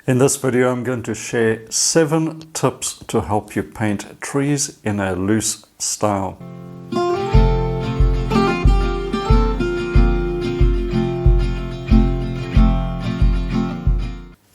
In this video, I'm going to share 7 tips to help you paint trees in a loose style.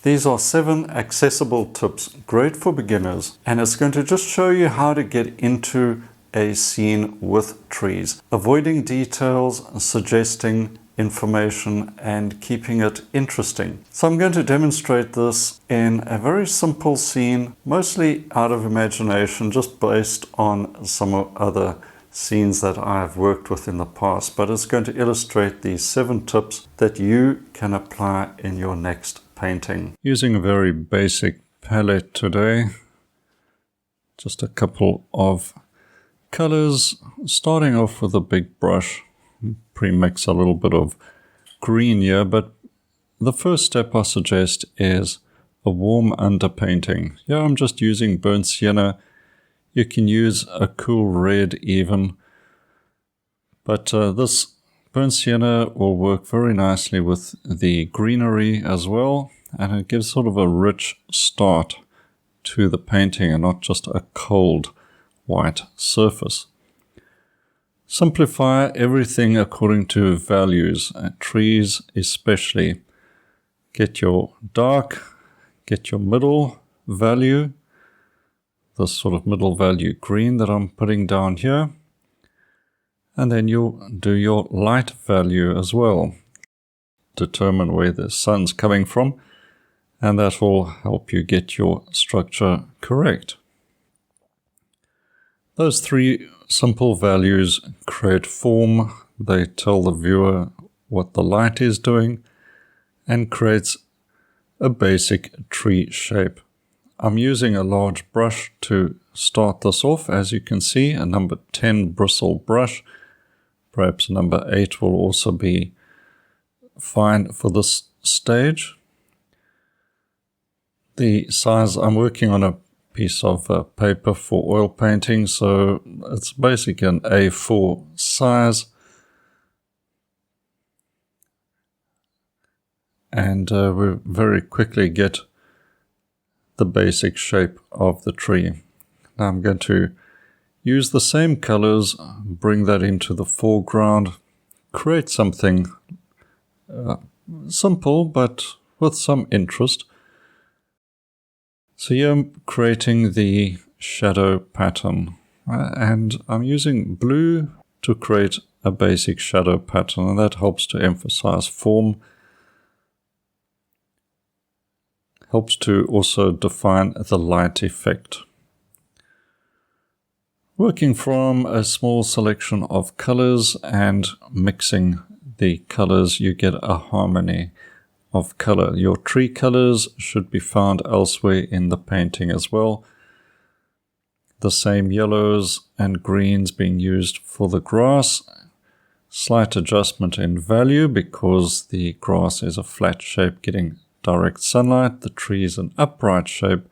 These are 7 accessible tips, great for beginners, and it's going to just show you how to get into a scene with trees, avoiding details, suggesting information, and keeping it interesting. So I'm going to demonstrate this in a very simple scene, mostly out of imagination, just based on some other scenes that I've worked with in the past, but it's going to illustrate these 7 tips that you can apply in your next painting. Using a very basic palette today, just a couple of colors, starting off with a big brush. Pre-mix a little bit of green here, but the first step I suggest is a warm underpainting. Here I'm just using burnt sienna. You can use a cool red even, but this burnt sienna will work very nicely with the greenery as well, and it gives sort of a rich start to the painting and not just a cold white surface. Simplify everything according to values, trees especially. Get your dark, get your middle value, this sort of middle value green that I'm putting down here, and then you'll do your light value as well. Determine where the sun's coming from, and that will help you get your structure correct. Those 3 simple values create form. They tell the viewer what the light is doing and creates a basic tree shape. I'm using a large brush to start this off. As you can see, a number 10 bristle brush. Perhaps number 8 will also be fine for this stage. The size, I'm working on a piece of paper for oil painting, so it's basically an A4 size, and we very quickly get the basic shape of the tree. Now I'm going to use the same colors, bring that into the foreground, create something simple but with some interest. So here I'm creating the shadow pattern, and I'm using blue to create a basic shadow pattern, and that helps to emphasize form, helps to also define the light effect. Working from a small selection of colors and mixing the colors, you get a harmony of color. Your tree colors should be found elsewhere in the painting as well. The same yellows and greens being used for the grass. Slight adjustment in value because the grass is a flat shape getting direct sunlight. The tree is an upright shape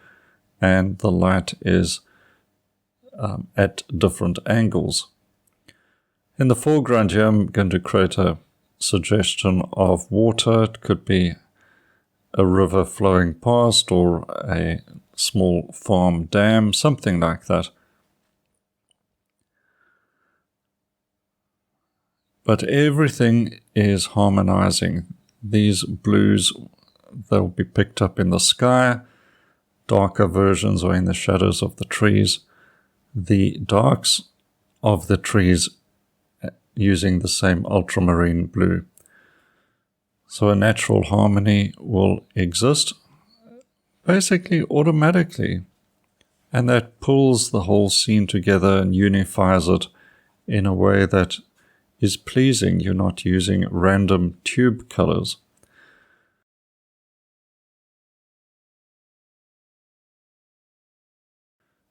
and the light is at different angles. In the foreground here, I'm going to create a suggestion of water. It could be a river flowing past or a small farm dam, something like that. But everything is harmonizing. These blues, they'll be picked up in the sky. Darker versions are in the shadows of the trees. The darks of the trees using the same ultramarine blue. So a natural harmony will exist basically automatically, and that pulls the whole scene together and unifies it in a way that is pleasing. You're not using random tube colors.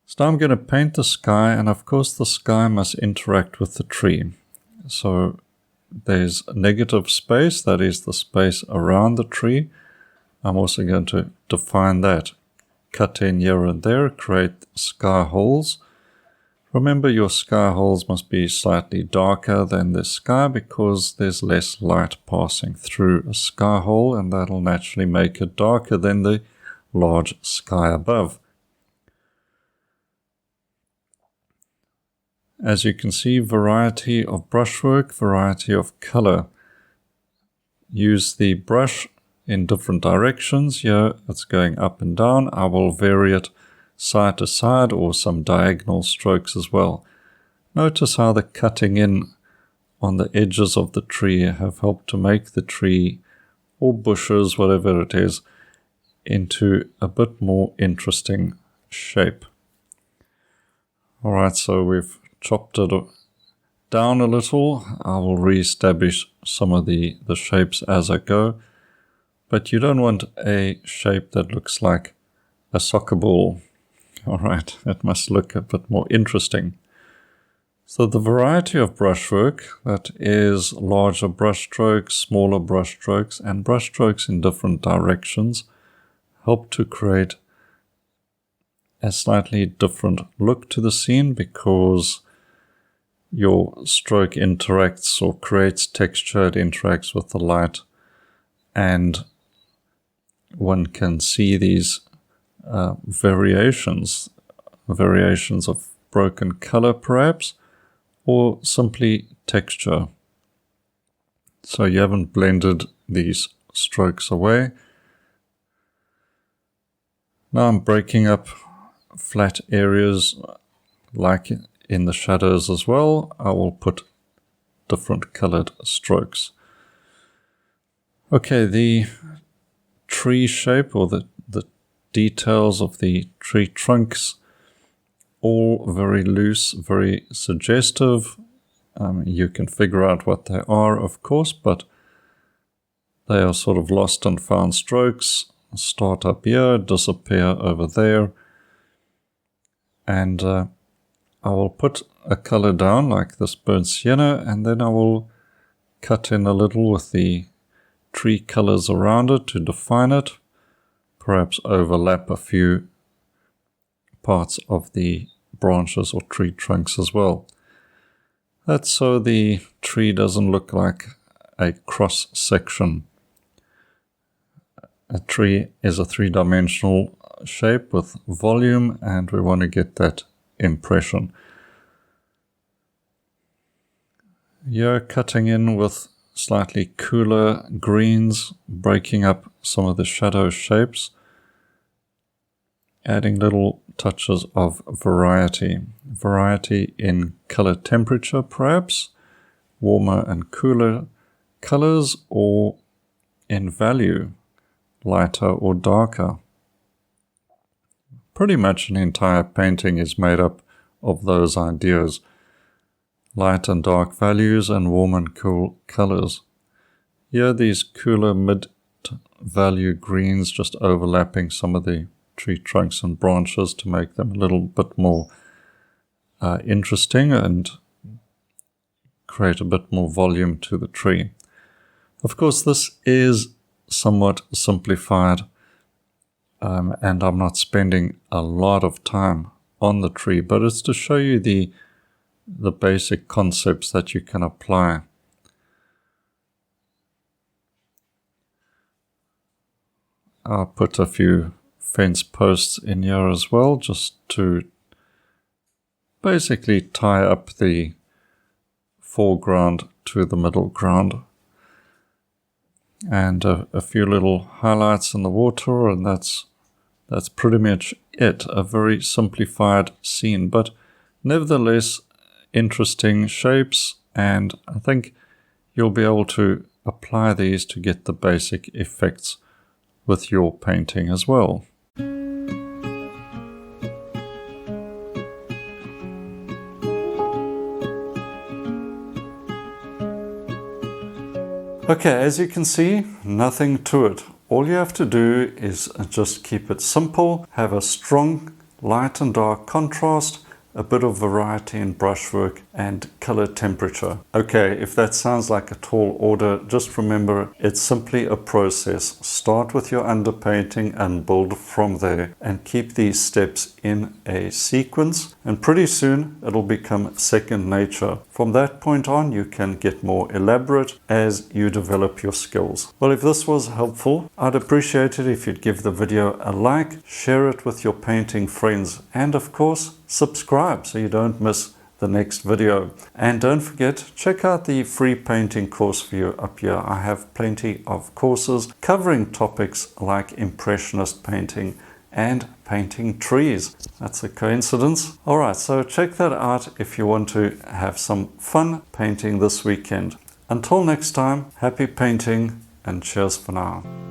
So now I'm going to paint the sky, and of course the sky must interact with the tree. So there's a negative space, that is the space around the tree. I'm also going to define that. Cut in here and there, create sky holes. Remember, your sky holes must be slightly darker than the sky because there's less light passing through a sky hole, and that'll naturally make it darker than the large sky above. As you can see, variety of brushwork, variety of color. Use the brush in different directions. Here it's going up and down. I will vary it side to side or some diagonal strokes as well. Notice how the cutting in on the edges of the tree have helped to make the tree or bushes, whatever it is, into a bit more interesting shape. Alright, so we've chopped it down a little. I will re-establish some of the shapes as I go. But you don't want a shape that looks like a soccer ball. Alright, it must look a bit more interesting. So the variety of brushwork, that is larger brush strokes, smaller brush strokes, and brush strokes in different directions, help to create a slightly different look to the scene because your stroke interacts or creates texture, it interacts with the light, and one can see these variations of broken color perhaps, or simply texture. So you haven't blended these strokes away. Now I'm breaking up flat areas like in the shadows as well. I will put different colored strokes. Okay, the tree shape or the details of the tree trunks, all very loose, very suggestive. You can figure out what they are, of course, but they are sort of lost and found strokes. Start up here, disappear over there. And I will put a color down like this burnt sienna, and then I will cut in a little with the tree colors around it to define it. Perhaps overlap a few parts of the branches or tree trunks as well. That's so the tree doesn't look like a cross section. A tree is a three-dimensional shape with volume, and we want to get that impression. Here, cutting in with slightly cooler greens, breaking up some of the shadow shapes, adding little touches of variety in color temperature perhaps, warmer and cooler colors, or in value, lighter or darker. Pretty much an entire painting is made up of those ideas. Light and dark values and warm and cool colors. Here these cooler mid-value greens just overlapping some of the tree trunks and branches to make them a little bit more interesting and create a bit more volume to the tree. Of course, this is somewhat simplified, and I'm not spending a lot of time on the tree, but it's to show you the basic concepts that you can apply. I'll put a few fence posts in here as well, just to basically tie up the foreground to the middle ground. And a few little highlights in the water, and that's pretty much it. A very simplified scene, but nevertheless interesting shapes, and I think you'll be able to apply these to get the basic effects with your painting as well. Okay, as you can see, nothing to it. All you have to do is just keep it simple, have a strong light and dark contrast, a bit of variety in brushwork, and color temperature. Okay, if that sounds like a tall order, just remember it's simply a process. Start with your underpainting and build from there, and keep these steps in a sequence, and pretty soon it'll become second nature. From that point on, you can get more elaborate as you develop your skills. Well, if this was helpful, I'd appreciate it if you'd give the video a like, share it with your painting friends, and of course, subscribe so you don't miss the next video. And don't forget, check out the free painting course view up here. I have plenty of courses covering topics like Impressionist painting and painting trees. That's a coincidence. Alright, so check that out if you want to have some fun painting this weekend. Until next time, happy painting and cheers for now.